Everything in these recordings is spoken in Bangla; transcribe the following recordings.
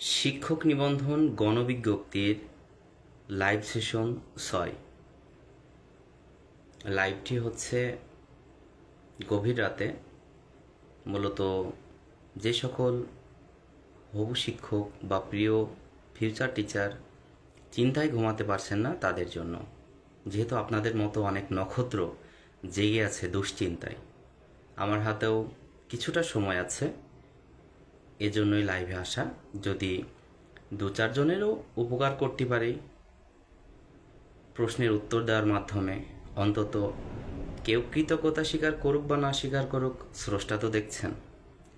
শিক্ষক নিবন্ধন গণবিজ্ঞপ্তির লাইভ সেশন ৬। লাইভটি হচ্ছে গভীর রাতে, মূলত যে সকল হবু শিক্ষক বা প্রিয় ফিউচার টিচার চিন্তায় ঘুমাতে পারছেন না তাদের জন্য, যেহেতু আপনাদের মতো অনেক নক্ষত্র জেগে আছে দুশ্চিন্তায়। আমার হাতেও কিছুটা সময় আছে, এজন্যই লাইভে আসা। যদি ২-৪ জনেরও উপকার করতে পারে প্রশ্নের উত্তর দেওয়ার মাধ্যমে, অন্তত কেউ কৃতজ্ঞতা স্বীকার করুক বা না স্বীকার করুক, স্রষ্টা তো দেখছেন।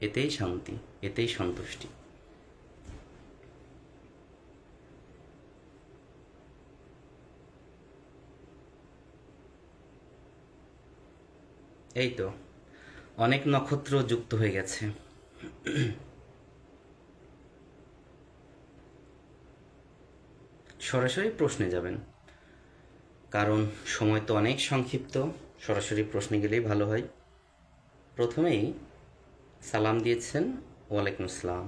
এতেই শান্তি, এতেই সন্তুষ্টি। এই তো অনেক নক্ষত্র যুক্ত হয়ে গেছে। সরাসরি প্রশ্নে যাবেন, কারণ সময় তো অনেক সংক্ষিপ্ত। সরাসরি প্রশ্নে গেলেই ভালো হয়। প্রথমেই সালাম দিয়েছেন, ওয়ালাইকুম আসসালাম।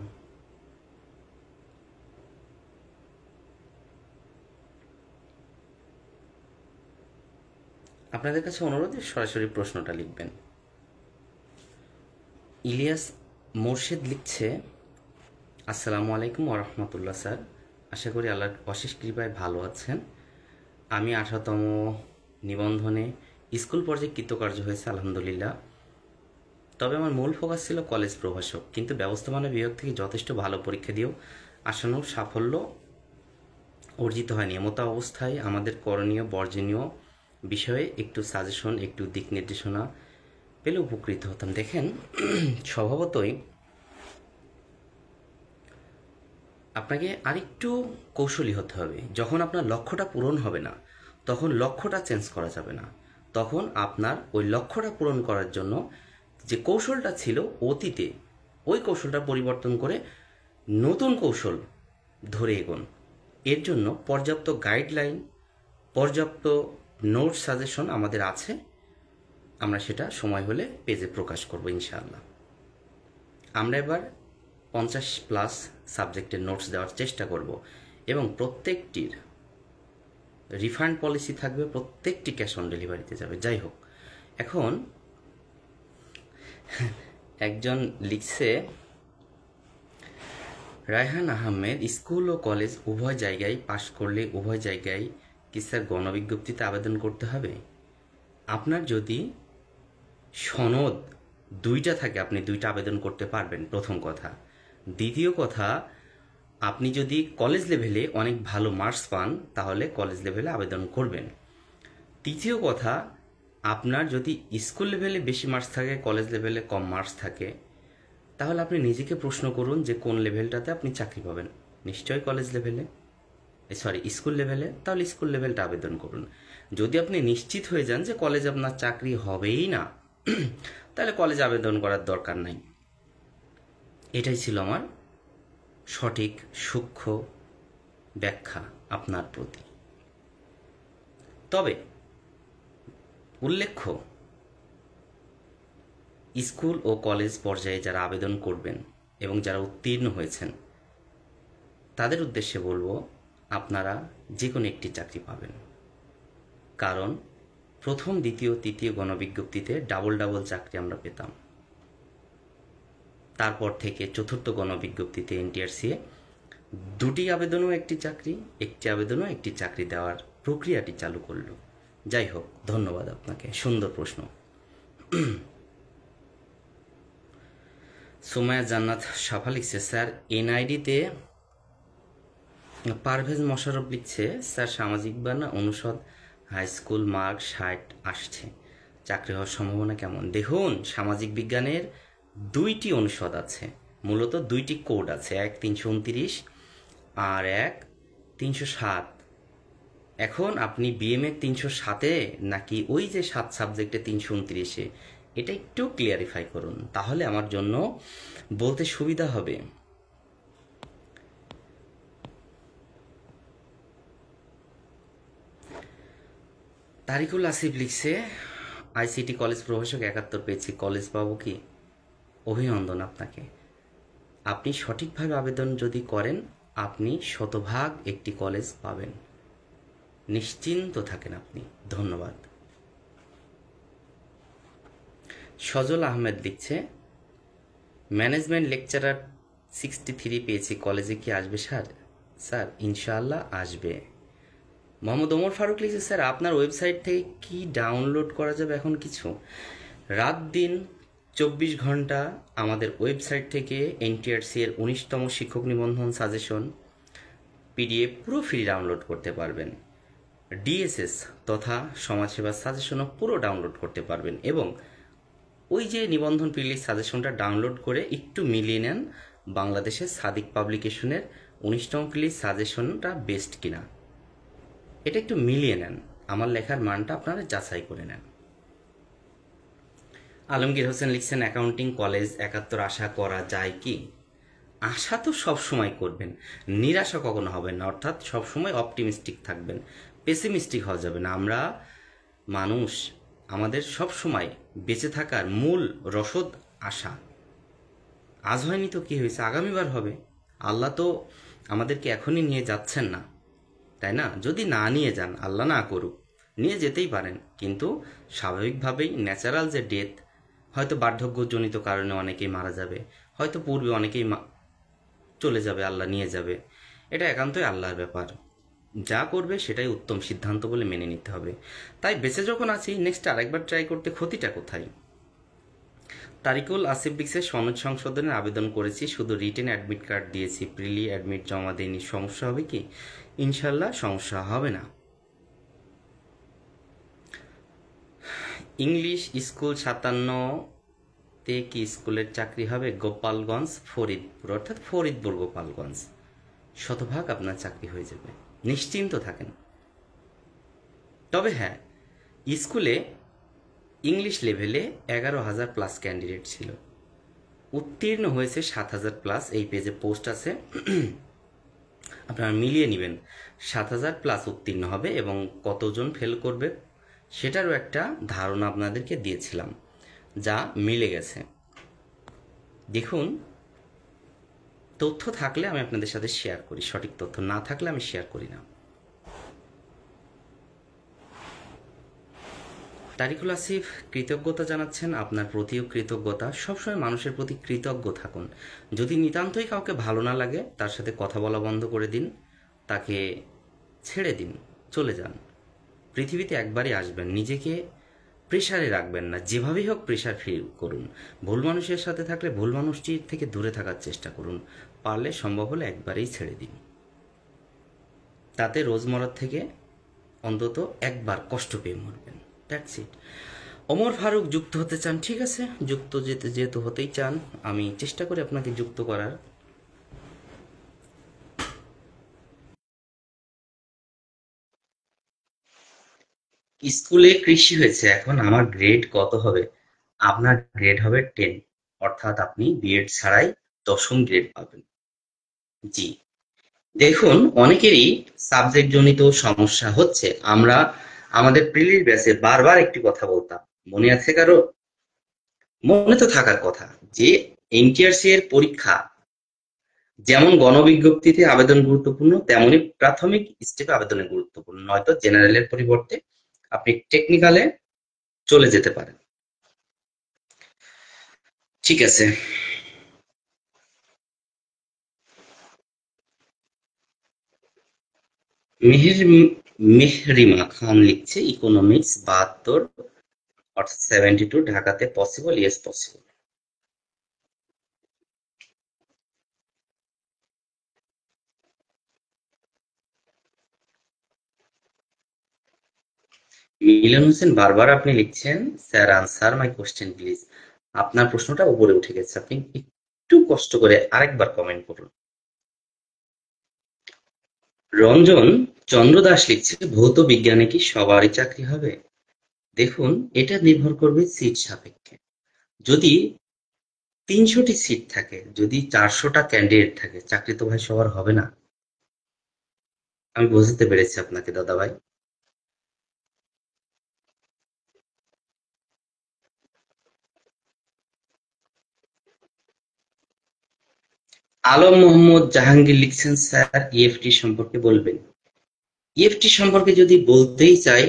আপনাদের কাছে অনুরোধ, সরাসরি প্রশ্নটা লিখবেন। ইলিয়াস মোর্শেদ লিখছে, আসসালামু আলাইকুম ওরহমতুল্লাহ স্যার, আশা করি আল্লাহর অশেষ কৃপায় ভালো আছেন। আমি 18তম নিবন্ধনে স্কুল পর্যায়ে কৃতকার্য হয়েছে আলহামদুলিল্লাহ। তবে আমার মূল ফোকাস ছিল কলেজ প্রভাষক, কিন্তু ব্যবস্থাপনা বিভাগ থেকে যথেষ্ট ভালো পরীক্ষা দিয়েও আসানোর সাফল্য অর্জিত হয়নি। এমতো অবস্থায় আমাদের করণীয় বর্জনীয় বিষয়ে একটু সাজেশন, একটু দিক নির্দেশনা পেলে উপকৃত হতাম। দেখেন, স্বভাবতই আপনাকে আরেকটু কৌশলী হতে হবে। যখন আপনার লক্ষ্যটা পূরণ হবে না, তখন লক্ষ্যটা চেঞ্জ করা যাবে না। তখন আপনার ওই লক্ষ্যটা পূরণ করার জন্য যে কৌশলটা ছিল অতীতে, ওই কৌশলটা পরিবর্তন করে নতুন কৌশল ধরে এগোন। এর জন্য পর্যাপ্ত গাইডলাইন, পর্যাপ্ত নোট সাজেশন আমাদের আছে। আমরা সেটা সময় হলে পেজে প্রকাশ করব ইনশাআল্লাহ। আমরা এবার 50+ সাবজেক্টের নোটস দেওয়ার চেষ্টা করব, এবং প্রত্যেকটির রিফান্ড পলিসি থাকবে, প্রত্যেকটি ক্যাশ অন ডেলিভারিতে যাবে। যাই হোক, এখন একজন লিখছে, রায়হান আহমেদ, স্কুল ও কলেজ উভয় জায়গায় পাশ করলে উভয় জায়গায় কি স্যার গণবিজ্ঞপ্তিতে আবেদন করতে হবে? আপনার যদি সনদ দুইটা থাকে, আপনি দুইটা আবেদন করতে পারবেন, প্রথম কথা। দ্বিতীয় কথা, আপনি যদি কলেজ লেভেলে অনেক ভালো মার্কস পান, তাহলে কলেজ লেভেলে আবেদন করবেন। তৃতীয় কথা, আপনার যদি স্কুল লেভেলে বেশি মার্কস থাকে, কলেজ লেভেলে কম মার্কস থাকে, তাহলে আপনি নিজেকে প্রশ্ন করুন যে কোন লেভেলটাতে আপনি চাকরি পাবেন। নিশ্চয়ই কলেজ লেভেলে, স্কুল লেভেলে, তাহলে স্কুল লেভেলটা আবেদন করুন। যদি আপনি নিশ্চিত হয়ে যান যে কলেজ আপনার চাকরি হবেই না, তাহলে কলেজ আবেদন করার দরকার নাই। এটাই ছিল আমার সঠিক সূক্ষ্ম ব্যাখ্যা আপনার প্রতি। তবে উল্লেখ্য, স্কুল ও কলেজ পর্যায়ে যারা আবেদন করবেন এবং যারা উত্তীর্ণ হয়েছেন, তাদের উদ্দেশ্যে বলবো, আপনারা যে কোনো একটি চাকরি পাবেন। কারণ প্রথম, দ্বিতীয়, তৃতীয় গণবিজ্ঞপ্তিতে ডাবল চাকরি আমরা পেতাম। তারপর থেকে চতুর্থ গণবিজ্ঞপ্তিতে NTRC দুটি আবেদনও একটি চাকরি, একটি আবেদনও একটি চাকরি দেওয়ার প্রক্রিয়াটি চালু করলো। যাই হোক, ধন্যবাদ আপনাকে, সুন্দর প্রশ্ন। সোমায়া জান্নাত সাফা লিখছে, স্যার NID-তে পারভেজ মোশাররফ লিখছে, স্যার সামাজিক বিজ্ঞান অনুষদ হাই স্কুল মার্ক 60 আসছে, চাকরি হওয়ার সম্ভাবনা কেমন? দেখুন, সামাজিক বিজ্ঞানের দুইটি অনুষদ আছে, মূলত দুইটি কোড আছে, এক 329 আর এক 307। এখন আপনি BM-এ 307-এ নাকি ওই যে 7 সাবজেক্টে 329-এ, এটা একটু ক্লিয়ারিফাই করুন, তাহলে আমার জন্য বলতে সুবিধা হবে। তারিকুল আসিফ লিখছে, ICT কলেজ প্রভাষক 71 পেয়েছি, কলেজ পাবো কি? অভিনন্দন আপনাকে। আপনি সঠিকভাবে আবেদন যদি করেন, আপনি শতভাগ একটি কলেজ পাবেন। নিশ্চিন্ত থাকেন আপনি। ধন্যবাদ। সজল আহমেদ লিখছে, ম্যানেজমেন্ট লেকচারার 63 পেয়েছি, কলেজে কি আসবে স্যার? স্যার ইনশাআল্লাহ আসবে। মোহাম্মদ ওমর ফারুক লিখছে, স্যার আপনার ওয়েবসাইট থেকে কি ডাউনলোড করা যাবে এখন কিছু? রাত দিন 24 ঘন্টা আমাদের ওয়েবসাইট থেকে এনটিআরসি এর 19তম শিক্ষক নিবন্ধন সাজেশন পিডিএফ পুরো ফ্রি ডাউনলোড করতে পারবেন। ডিএসএস তথা সমাজসেবার সাজেশনও পুরো ডাউনলোড করতে পারবেন, এবং ওই যে নিবন্ধন পিডিএফ সাজেশনটা ডাউনলোড করে একটু মিলিয়ে নেন বাংলাদেশের সাদিক পাবলিকেশনের 19তম পিডিএফ সাজেশনটা বেস্ট কিনা, এটা একটু মিলিয়ে নেন, আমার লেখার মানটা আপনারা যাচাই করে নেন। আলমগীর হোসেন লিখছেন, অ্যাকাউন্টিং কলেজ 71 আশা করা যায় কি? আশা তো সব সময় করবেন, নিরাশা কখনো হবেন না, অর্থাৎ সব সময় অপটিমিস্টিক থাকবেন, পেসিমিস্টিক হওয়া যাবে না। আমরা মানুষ, আমাদের সব সময় বেঁচে থাকার মূল রসদ আশা। আজ হয়নি তো কি হয়েছে, আগামীবার হবে। আল্লাহ তো আমাদেরকে এখনই নিয়ে যাচ্ছেন না, তাই না? যদি না নিয়ে যান, আল্লাহ না করুক, নিয়ে যেতেই পারেন, কিন্তু স্বাভাবিকভাবেই ন্যাচারাল যে ডেথ, হয়তো বার্ধক্যজনিত কারণে অনেকেই মারা যাবে, হয়তো পূর্বে অনেকেই চলে যাবে, আল্লাহ নিয়ে যাবে, এটা একান্তই আল্লাহর ব্যাপার। যা করবে সেটাই উত্তম সিদ্ধান্ত বলে মেনে নিতে হবে। তাই বেঁচে যখন আছি, নেক্সট আরেকবার ট্রাই করতে ক্ষতিটা কোথায়? তারিকুল আসিফ লিখছে, সনদ সংশোধনের আবেদন করেছি, শুধু রিটেন অ্যাডমিট কার্ড দিয়েছি, প্রিলি অ্যাডমিট জমা দেয়নি, সমস্যা হবে কি? ইনশাল্লাহ সমস্যা হবে না। ইংলিশ স্কুল 57-তে কি স্কুলের চাকরি হবে? গোপালগঞ্জ ফরিদপুর, অর্থাৎ ফরিদপুর গোপালগঞ্জ, শতভাগ আপনার চাকরি হয়ে যাবে, নিশ্চিন্ত থাকেন। তবে হ্যাঁ, স্কুলে ইংলিশ লেভেলে 11,000 প্লাস ক্যান্ডিডেট ছিল, উত্তীর্ণ হয়েছে 7,000 প্লাস। এই পেজে পোস্ট আছে, আপনারা মিলিয়ে নেবেন। 7,000 প্লাস উত্তীর্ণ হবে, এবং কতজন ফেল করবে সেটারও একটা ধারণা আপনাদেরকে দিয়েছিলাম, যা মিলে গেছে। দেখুন, তথ্য থাকলে আমি আপনাদের সাথে শেয়ার করি, সঠিক তথ্য না থাকলে আমি শেয়ার করি না। তারিকুল আসিফ কৃতজ্ঞতা জানাচ্ছেন, আপনার প্রতিও কৃতজ্ঞতা। সবসময় মানুষের প্রতি কৃতজ্ঞ থাকুন। যদি নিতান্তই কাউকে ভালো না লাগে, তার সাথে কথা বলা বন্ধ করে দিন, তাকে ছেড়ে দিন, চলে যান। পৃথিবীতে একবারই আসবেন, নিজেকে প্রেশারে রাখবেন না, যেভাবেই হোক প্রেশার ফিল করুন। ভুল মানুষের সাথে থাকলে ভুল মানুষটির থেকে দূরে থাকার চেষ্টা করুন, পারলে সম্ভব হলে একবারেই ছেড়ে দিন। তাতে রোজমরার থেকে অন্তত একবার কষ্ট পেয়ে মরবেন, দ্যাটস ইট। ওমর ফারুক যুক্ত হতে চান, ঠিক আছে, যুক্ত যেহেতু হতেই চান, আমি চেষ্টা করি আপনাকে যুক্ত করার। স্কুলে কৃষি হয়েছে, এখন আমার গ্রেড কত হবে? আপনার গ্রেড হবে 10, অর্থাৎ আপনি বিএড ছাড়াই 10ম গ্রেড পাবেন। জি, দেখুন, অনেকেরই সাবজেক্ট জনিত সমস্যা হচ্ছে। আমরা আমাদের প্রিলির ব্যাচে বারবার একটি কথা বলতাম, মনে আছে কারো? মনে তো থাকার কথা, যে এনটিআরসি এর পরীক্ষা যেমন গণবিজ্ঞপ্তিতে আবেদন গুরুত্বপূর্ণ, তেমনি প্রাথমিক স্টেপে আবেদনে গুরুত্বপূর্ণ, নয়তো জেনারেলের পরিবর্তে আপনি টেকনিক্যালে চলে যেতে পারেন। ঠিক আছে। মেহের মেহরিমা খান লিখছে, ইকোনমিক্স 72, অর্থাৎ 72 ঢাকাতে possible? Yes possible. Milan Hossain বারবার আপনি লিখছেন, sir answer my question please. আপনার প্রশ্নটা উপরে উঠে গেছে, আপনি একটু কষ্ট করে আরেকবার কমেন্ট করুন। রঞ্জন চন্দ্র দাস লিখছে, ভৌত বিজ্ঞানে কি সবারই চাকরি হবে? দেখুন, এটা নির্ভর করবে সিট সাপেক্ষে। যদি 300টি সিট থাকে, যদি 400টা ক্যান্ডিডেট থাকে, চাকরি তো ভাই সবার হবে না। আমি বুঝতে পেরেছি আপনাকে দাদা ভাই। আলম মোহাম্মদ জাহাঙ্গীর লিখছেন, স্যার ইএফটি সম্পর্কে বলবেন। ইএফটি সম্পর্কে যদি বলতেই চাই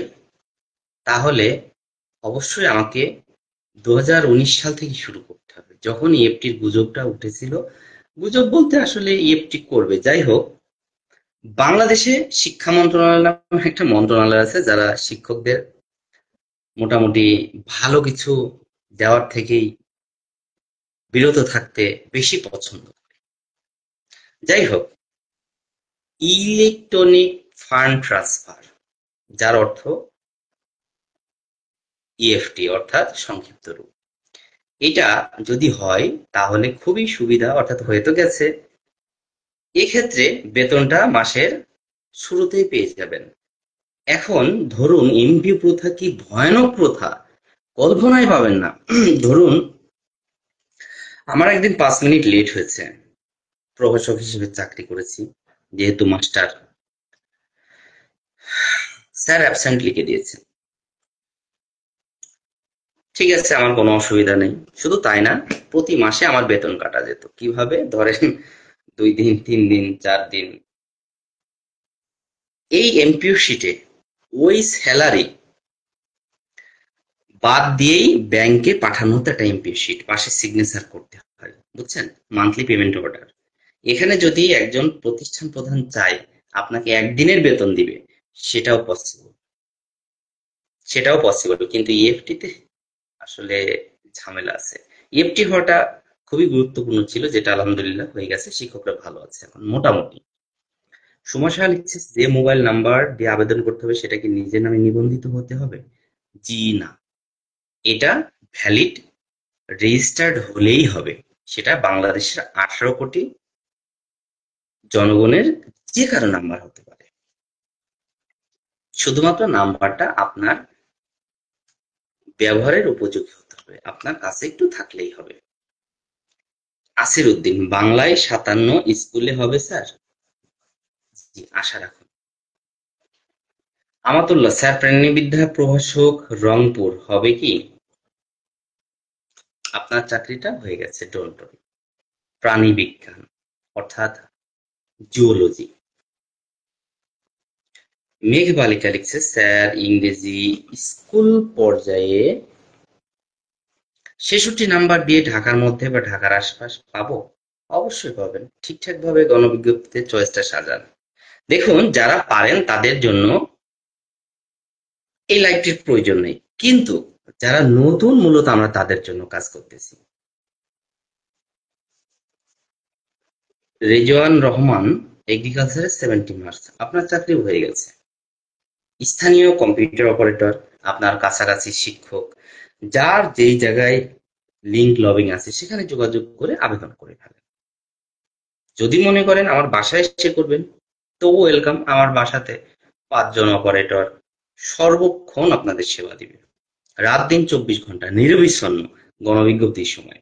তাহলে অবশ্যই আমাকে 2019 সাল থেকে শুরু করতে হবে, যখন ইএফটির গুজবটা উঠেছিল। গুজব বলতে আসলে ইএফটি করবে, যাই হোক। বাংলাদেশে শিক্ষা মন্ত্রণালয় নামে একটা মন্ত্রণালয় আছে, যারা শিক্ষকদের মোটামুটি ভালো কিছু দেওয়ার থেকেই বিরত থাকতে বেশি পছন্দ করে। যাই হোক, ইলেকট্রনিক ফান্ড ট্রান্সফার, যার অর্থ ইএফটি অর্থাৎ সংক্ষিপ্ত রূপ, এটা যদি হয় তাহলে খুবই সুবিধা, অর্থাৎ হয়ে তো গেছে। এক্ষেত্রে বেতনটা মাসের শুরুতেই পেয়ে যাবেন। এখন ধরুন এমপিও প্রথা কি ভয়ানক প্রথা, কল্পনায় পাবেন না। ধরুন আমার একদিন 5 মিনিট লেট হয়েছে, প্রভাষক হিসেবে চাকরি করেছি, যেহেতু মাস্টার, স্যার অ্যাবসেন্ট লিখে দিয়েছেন। ঠিক আছে, আমার কোনো অসুবিধা নেই। শুধু তাই না, প্রতি মাসে আমার বেতন কাটা যেত। কিভাবে? ধরেন 2 দিন, 3 দিন, 4 দিন, এই এমপিও শিটে ওই স্যালারি বাদ দিয়েই ব্যাংকে পাঠানো হতো একটা এমপিও শিট, পাশে সিগনেচার করতে হয়, বুঝছেন? Monthly payment order. এখানে যদি একজন প্রতিষ্ঠান প্রধান চায় আপনাকে একদিনের বেতন দিবে, সেটাও পসিবল, সেটাও পসিবল, কিন্তু ইএফটি তে আসলে ঝামেলা আছে। ইএফটি হওয়াটা খুবই গুরুত্বপূর্ণ ছিল, যেটা আলহামদুলিল্লাহ হয়ে গেছে। শিক্ষকরা ভালো আছে এখন মোটামুটি। সুমা সাহা লিখছে, যে মোবাইল নাম্বার দিয়ে আবেদন করতে হবে সেটা কি নিজের নামে নিবন্ধিত হতে হবে? জি না, এটা ভ্যালিড রেজিস্টার্ড হলেই হবে। সেটা বাংলাদেশের 18 কোটি জনগণের যে কারো নাম্বার হতে পারে। শুধুমাত্র নাম্বারটা আপনার ব্যবহারের উপযোগী হতে হবে, আপনার কাছে একটু থাকলেই হবে। আসির উদ্দিন, বাংলায় 57 স্কুলে হবে স্যার? জি, আশা রাখুন। আমাতুল্লাহ, স্যার প্রাণীবিদ্যা প্রভাষক রংপুর হবে কি? আপনার চাকরিটা হয়ে গেছে, ডোন্ট ওয়ারি। প্রাণী বিজ্ঞান অর্থাৎ জুওলজি। মেঘ বালিকা লিখছে, স্যার ইংরেজি স্কুল পর্যায়ে 66 নাম্বার দিয়ে ঢাকার মধ্যে বা ঢাকার আশপাশ পাবো? অবশ্যই পাবেন, ঠিকঠাক ভাবে গণবিজ্ঞপ্তিতে চয়েসটা সাজান। দেখুন, যারা পারেন তাদের জন্য এই লাইভটির প্রয়োজন নেই, কিন্তু যারা নতুন, মূলত আমরা তাদের জন্য কাজ করতেছি। রেজওয়ান রহমান, এগ্রিকালচারে 70 মার্কস, আপনার চাকরি হয়ে গেছে। স্থানীয় কম্পিউটার অপারেটর, আপনার কাছাকাছি শিক্ষক, যার যেই জায়গায় লিঙ্ক লবিং আছে সেখানে যোগাযোগ করে আবেদন করে ফেলেন। যদি মনে করেন আমার বাসায় এসে করবেন, তবু ওয়েলকাম। আমার বাসাতে 5 জন অপারেটর সর্বক্ষণ আপনাদের সেবা দিবে, রাত দিন 24 ঘন্টা নিরবিচ্ছন্ন গণবিজ্ঞপ্তির সময়।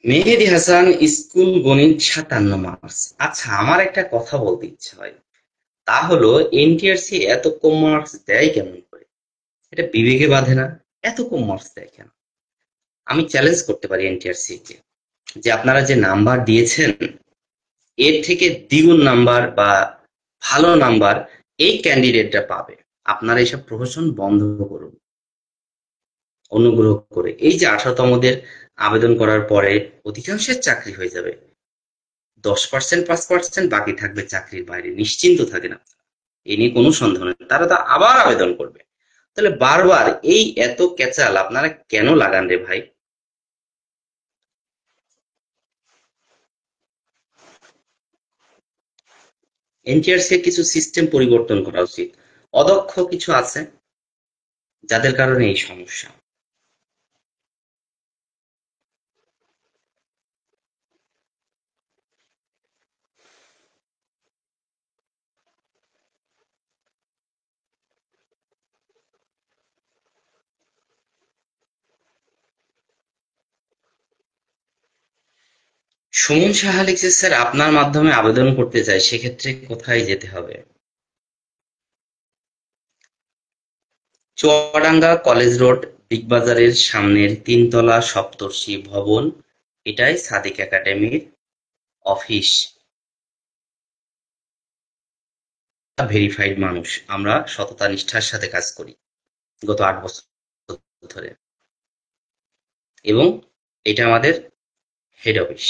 মেহেদী হাসান, স্কুল গণিত 57 মার্কস। আচ্ছা, আমার একটা কথা বলতে ইচ্ছে হয়, তা হলো এনটিআরসি এত কম মার্কস দেয় কেমন করে? এটা বিবেকে বাধে না, এত কম মার্কস দেয় কেন? আমি চ্যালেঞ্জ করতে পারি এনটিআরসি কে, যে আপনারা যে নাম্বার দিয়েছেন এর থেকে দ্বিগুণ নাম্বার বা ভালো নাম্বার এই ক্যান্ডিডেটরা পাবে। আপনারা এইসব প্রহসন বন্ধ করুন অনুগ্রহ করে। এই যে 18তমদের আবেদন করার পরে অধিকাংশের চাকরি হয়ে যাবে, 10% 5% বাকি থাকবে চাকরির বাইরে, নিশ্চিন্ত থাকেন আপনারা, এ নিয়ে কোনো সন্দেহ নেই। তারা তো আবার আবেদন করবে। তাহলে বারবার এই এত ক্যাচাল আপনারা কেন লাগান রে ভাই? এনটিআরসি এর কিছু সিস্টেম পরিবর্তন করা উচিত। অদক্ষ কিছু আছে যাদের কারণে এই সমস্যা। সুমন সাহা লিখছে, স্যার আপনার মাধ্যমে আবেদন করতে চাই, সেক্ষেত্রে কোথায় যেতে হবে? চুয়াডাঙ্গা কলেজ রোড, বিগ বাজারের সামনের 3 তলা সপ্তর্ষি ভবন, এটাই সাদিক একাডেমির অফিস। ভেরিফাইড মানুষ, আমরা সততা নিষ্ঠার সাথে কাজ করি গত 8 বছর ধরে, এবং এটা আমাদের হেড অফিস,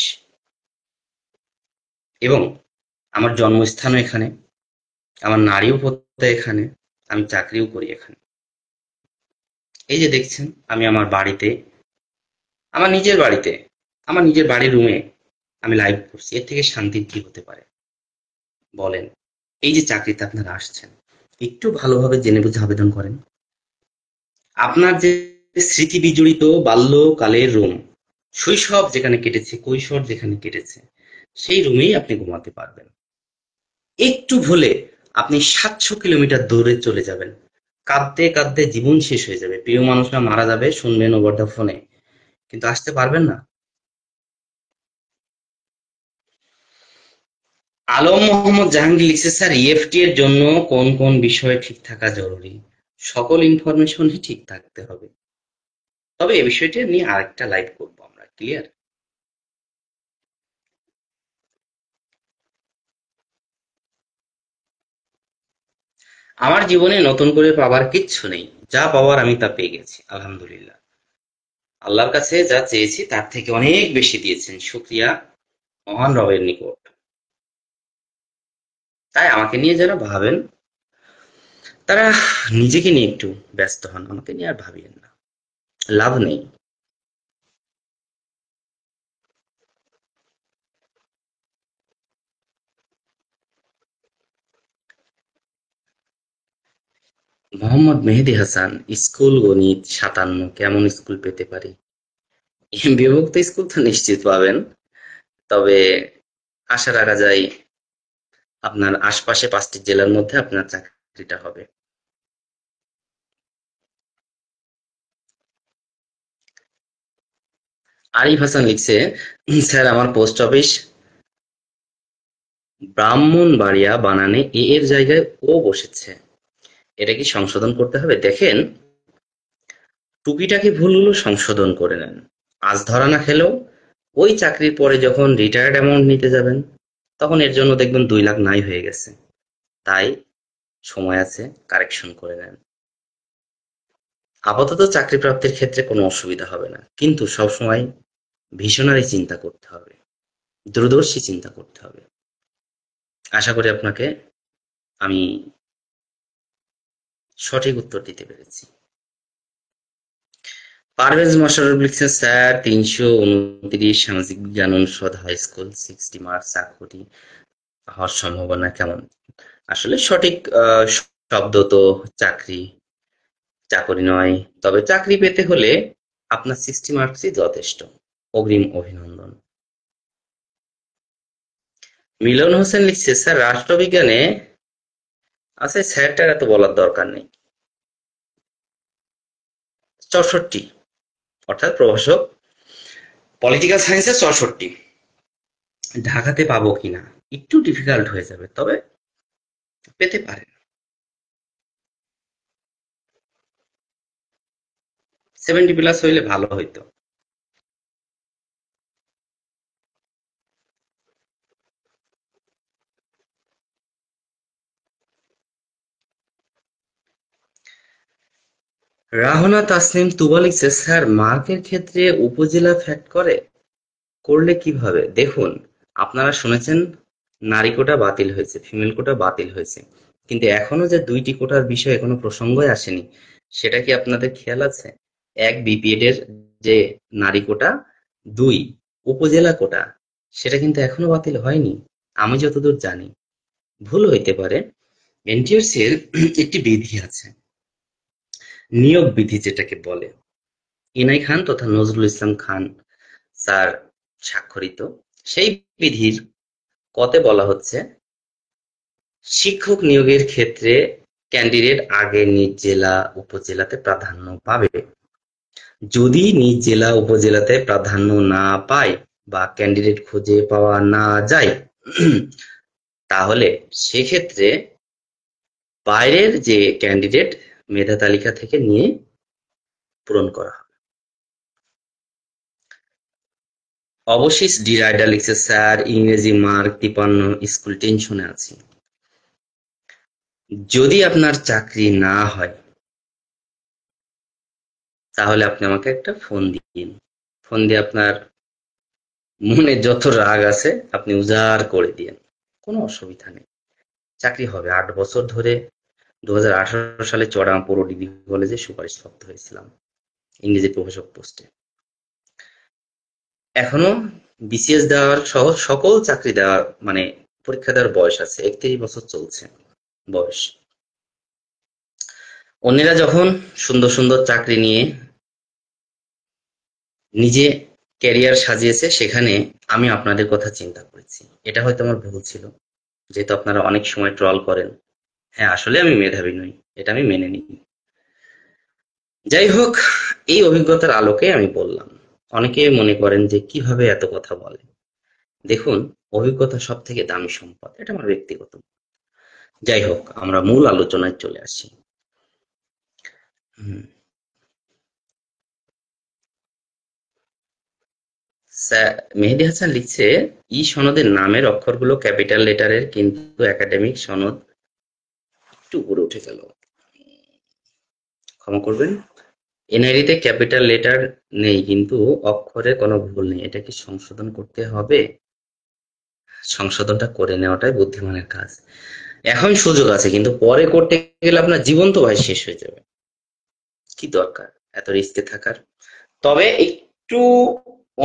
এবং আমার জন্মস্থানও এখানে, আমার নারীও পড়তে এখানে, আমি চাকরিও করি এখানে। এই যে দেখছেন, আমি আমার বাড়িতে, আমার নিজের বাড়িতে, আমার নিজের বাড়ির রুমে আমি লাইভ করছি। এর থেকে শান্তির কি হতে পারে বলেন? এই যে চাকরিতে আপনারা আসছেন, একটু ভালোভাবে জেনে বুঝে আবেদন করেন। আপনার যে স্মৃতি বিজড়িত বাল্যকালের রুম, শৈশব যেখানে কেটেছে, কৈশোর যেখানে কেটেছে, সেই রুমেই আপনি ঘুমাতে পারবেন। একটু ভুলে আপনি 700 কিলোমিটার দূরে চলে যাবেন, কাঁদতে কাঁদতে জীবন শেষ হয়ে যাবে, প্রিয় মানুষরা মারা যাবে, শুনবেন ওভার দ্য ফোনে, কিন্তু আসতে পারবেন না। আলম মোহাম্মদ জাহাঙ্গীর লিখছে, স্যার ইএফটি এর জন্য কোন কোন বিষয় ঠিক থাকা জরুরি? সকল ইনফরমেশনই ঠিক থাকতে হবে, তবে এই বিষয়টি নিয়ে আরেকটা লাইভ করবো আমরা, ক্লিয়ার? আমার জীবনে নতুন করে পাবার কিচ্ছু নেই, যা পাওয়ার আমি তা পেয়ে গেছি আলহামদুলিল্লাহ। আল্লাহর কাছে যা চেয়েছি তার থেকে অনেক বেশি দিয়েছেন, শুকরিয়া মহান রবের নিকট। তাই আমাকে নিয়ে যারা ভাবেন, তারা নিজেকে নিয়ে একটু ব্যস্ত হন, আমাকে নিয়ে আর ভাবিয়েন না, লাভ নেই। মোহাম্মদ মেহেদী হাসান, স্কুল গণিত 57, কেমন স্কুল পেতে পারি? বিভক্ত স্কুল তো নিশ্চিত পাবেন, তবে আশা রাখা যায় আপনার আশপাশে 5টি জেলার মধ্যে আপনার চাকরিটা হবে। আরিফ হাসান লিখছে, স্যার আমার পোস্ট অফিস ব্রাহ্মণবাড়িয়া বানানে এ এর জায়গায় ও বসেছে, এটা কি সংশোধন করতে হবে? দেখেন, টুকিটাকি ভুলগুলো সংশোধন করে নেন, আজ ধরা না খেলেও ওই চাকরির পরে যখন রিটায়ার্ড অ্যামাউন্ট নিতে যাবেন, তখন এর জন্য দেখবেন 2 লাখ নাই হয়ে গেছে। তাই সময় আছে, কারেকশন করে নেন। আপাতত চাকরি প্রাপ্তির ক্ষেত্রে কোনো অসুবিধা হবে না, কিন্তু সবসময় ভিশনারি চিন্তা করতে হবে, দূরদর্শী চিন্তা করতে হবে। আশা করি আপনাকে আমি সঠিক উত্তর দিতে পেরেছি। পারভেজ মোশাররফ লিখছেন, স্যার 329 সামাজিক বিজ্ঞান অনুষদ হাই স্কুল, 60 মার্কস, চাকরি হওয়ার সম্ভাবনা কেমন? আসলে সঠিক শব্দ তো চাকরি, চাকরি নয়। তবে চাকরি পেতে হলে আপনার 60 মার্কসই যথেষ্ট। অগ্রিম অভিনন্দন। মিলন হোসেন লিখছে, স্যার রাষ্ট্রবিজ্ঞানে আছে, স্যারটার এত বলার দরকার নেই। 64, অর্থাৎ প্রভাষক পলিটিক্যাল সায়েন্সে 64। ঢাকাতে পাবো কিনা একটু ডিফিকাল্ট হয়ে যাবে, তবে পেতে পারেন। 70 প্লাস হইলে ভালো হইতো। রাহনা তাসনিম তুবা লিখছে, স্যার মার্কের ক্ষেত্রে উপজেলা ফ্যাক্ট করে, করলে কিভাবে? দেখুন, আপনারা শুনেছেন নারী কোটা বাতিল হয়েছে, ফিমেল কোটা বাতিল হয়েছে, কিন্তু এখনো যে 2টি কোটার বিষয়ে এখনো প্রসঙ্গই আসেনি, সেটা কি আপনাদের খেয়াল আছে? এক, বিপিএড এর যে নারী কোটা, 2 উপজেলা কোটা, সেটা কিন্তু এখনো বাতিল হয়নি আমি যতদূর জানি। ভুল হইতে পারে। এনটিআরসি এর একটি বিধি আছে, নিয়োগ বিধি যেটাকে বলে, ইনাই খান তথা নজরুল ইসলাম খান স্যার স্বাক্ষরিত। সেই বিধির কতে বলা হচ্ছে, শিক্ষক নিয়োগের ক্ষেত্রে ক্যান্ডিডেট আগে নিজ জেলা উপজেলাতে প্রাধান্য পাবে। যদি নিজ জেলা উপজেলাতে প্রাধান্য না পায় বা ক্যান্ডিডেট খুঁজে পাওয়া না যায়, তাহলে সেক্ষেত্রে বাইরের যে ক্যান্ডিডেট মেধা তালিকা থেকে নিয়ে পূরণ করা হবে। অবশেষ ডি রাইডার লিখছে, স্যার ইংরেজি মার্ক 53, স্কুল টেনশনে আছি। যদি আপনার চাকরি না হয় তাহলে আপনি আমাকে একটা ফোন দিন। ফোন দিয়ে আপনার মনে যত রাগ আছে আপনি উজাড় করে দিয়েন, কোনো অসুবিধা নেই। চাকরি হবে। 8 বছর ধরে 2018 সালে চড়াম পৌর ডিগ্রি কলেজে সুপারিশপ্রাপ্ত হয়েছিলাম ইংরেজি প্রভাষক পোস্টে। এখনো বিসিএস দেওয়ার সহ সকল চাকরি দেওয়ার মানে পরীক্ষা দেওয়ার বয়স আছে, 31 বছর চলছে বয়স। অন্যেরা যখন সুন্দর সুন্দর চাকরি নিয়ে নিজে ক্যারিয়ার সাজিয়েছে, সেখানে আমি আপনাদের কথা চিন্তা করেছি। এটা হয়তো আমার ভুল ছিল, যেহেতু আপনারা অনেক সময় ট্রল করেন। হ্যাঁ, আসলে আমি মেধাবী নই, এটা আমি মেনে নিই। যাই হোক, এই অভিজ্ঞতার আলোকে আমি বললাম। অনেকে মনে করেন যে কিভাবে এত কথা বলে। দেখুন, অভিজ্ঞতা সব থেকে দামি সম্পদ, এটা আমার ব্যক্তিগত। যাই হোক, আমরা মূল আলোচনায় চলে আসি। হুম, মেহেদী হাসান লিখছে, ই সনদের নামের অক্ষরগুলো ক্যাপিটাল লেটারের, কিন্তু একাডেমিক সনদ একটু উপরে উঠে গেল, ক্ষমা করবেন। এনআইডিতে ক্যাপিটাল লেটার নেই, কিন্তু অক্ষরে কোনো ভুল নেই, এটা কি সংশোধন করতে হবে? সংশোধনটা করে নেওয়াটাই বুদ্ধিমানের কাজ। এখন সুযোগ আছে, কিন্তু পরে করতে গেলে আপনার জীবন তো ভাই শেষ হয়ে যাবে। কি দরকার এত রিস্কে থাকার? তবে একটু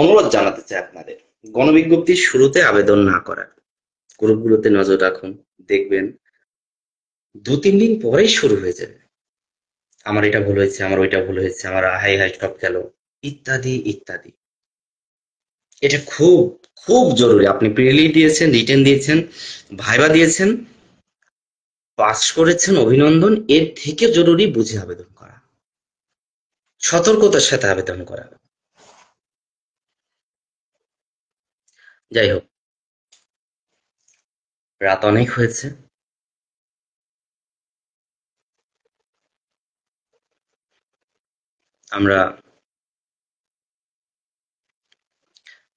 অনুরোধ জানাতে চাই আপনাদের, গণবিজ্ঞপ্তির শুরুতে আবেদন না করার। গ্রুপগুলোতে নজর রাখুন, দেখবেন 2-3 দিন পরেই শুরু হয়ে যাবে, আমার এটা ভুল হয়েছে, আমার ওইটা ভুল হয়েছে, আমার হাই হাই সব গেল, ইত্যাদি ইত্যাদি। এটা খুব খুব জরুরি। আপনি প্রিলি দিয়েছেন, রিটেন দিয়েছেন, ভাইবা দিয়েছেন, পাস করেছেন, অভিনন্দন। এর থেকে জরুরি বুঝে আবেদন করা, সতর্কতার সাথে আবেদন করা। যাই হোক, রাত অনেক হয়েছে, আমরা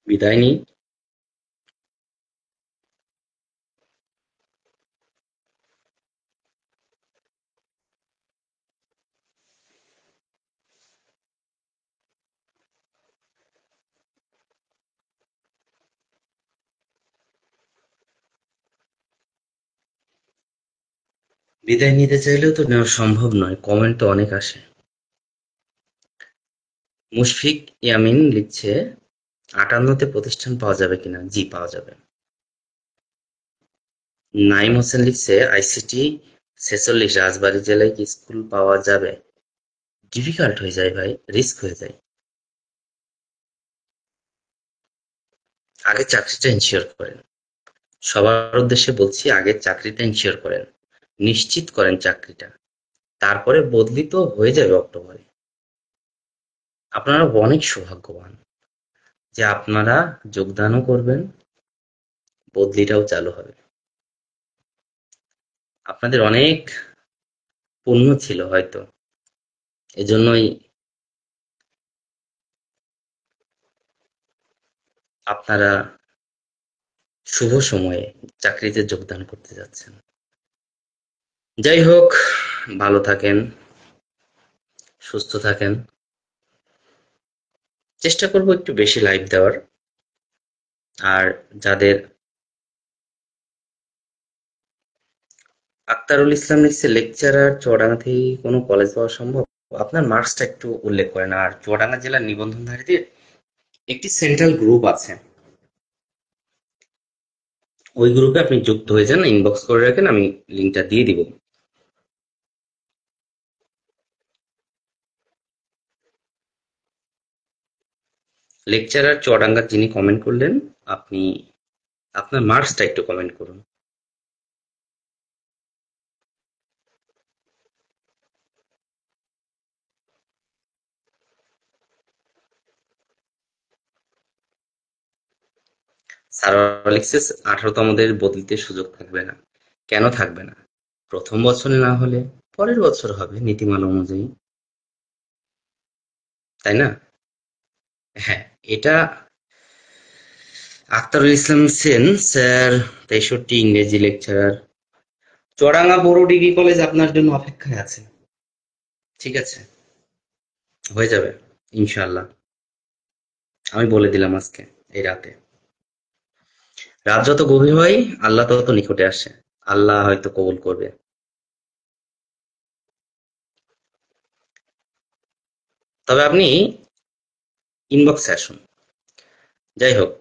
বিদায় নিই। বিদায় নিতে চাইলেও তো নেওয়া সম্ভব নয়, কমেন্ট তো অনেক আসে। মুশফিক ইয়ামিন লিখছে, 58-তে প্রতিষ্ঠান পাওয়া যাবে কিনা? জি, পাওয়া যাবে। নাইম হোসেন লিখছে, আইসিটি 46 রাজবাড়ী জেলায় কি স্কুল পাওয়া যাবে? ডিফিকাল্ট হয়ে যায় ভাই, রিস্ক হয়ে যায়। আগে চাকরিটা ইনশিওর করেন। সবার উদ্দেশ্যে বলছি, আগে চাকরিটা ইনশিওর করেন, নিশ্চিত করেন চাকরিটা। তারপরে বদলি তো হয়ে যাবে অক্টোবরে। আপনারা অনেক সৌভাগ্যবান যে আপনারা যোগদানও করবেন, বদলিটাও চালু হবে। আপনাদের অনেক পুণ্য ছিল হয়তো, এজন্যই আপনারা শুভ সময়ে চাকরিতে যোগদান করতে যাচ্ছেন। যাই হোক, ভালো থাকেন, সুস্থ থাকেন। চেষ্টা করব একটু বেশি লাইভ দেওয়ার। আর যাদের, আক্তারুল ইসলাম লিখছে, লেকচারার চুয়াডাঙ্গা থেকে কোনো কলেজ পাওয়া সম্ভব? আপনার মার্কসটা একটু উল্লেখ করেন। আর চুয়াডাঙ্গা জেলার নিবন্ধনধারীদের একটি সেন্ট্রাল গ্রুপ আছে, ওই গ্রুপে আপনি যুক্ত হয়ে যান, ইনবক্স করে রাখেন, আমি লিঙ্কটা দিয়ে দিব। লেকচারার চুয়াডাঙ্গা যিনি কমেন্ট করলেন, আপনি আপনার মার্কসটা একটু কমেন্ট করুন। সারা লিখছে, 18তমদের বদলিতে সুযোগ থাকবে না। কেন থাকবে না? প্রথম বছরে না হলে পরের বছর হবে নীতিমালা অনুযায়ী, তাই না? হ্যাঁ, এটা আখতারুল ইসলাম সেন স্যার, 63 ইংরেজি লেকচারার। চুয়াডাঙ্গা বড় ডিগ্রি কলেজ আপনার জন্য অপেক্ষায় আছে। ঠিক আছে, হয়ে যাবে ইনশাআল্লাহ। আমি বলে দিলাম আজকে এই রাতে। রাত যত গভীর হয় আল্লাহ তত নিকটে আসে। আল্লাহ হয়তো কবুল করবে। তবে আপনি ইনবক্সে আসুন। যাই হোক,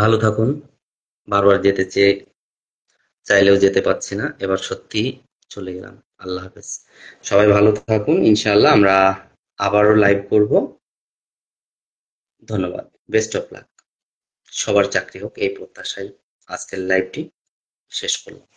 ভালো থাকুন। বারবার যেতে চাইলেও যেতে পারছি না, এবার সত্যি চলে গেলাম। আল্লাহ হাফেজ। সবাই ভালো থাকুন, ইনশাআল্লাহ আমরা আবারও লাইভ করব। ধন্যবাদ। Best of luck. সবার চাকরি হোক এই প্রত্যাশায় আজকের লাইভটি শেষ করলাম।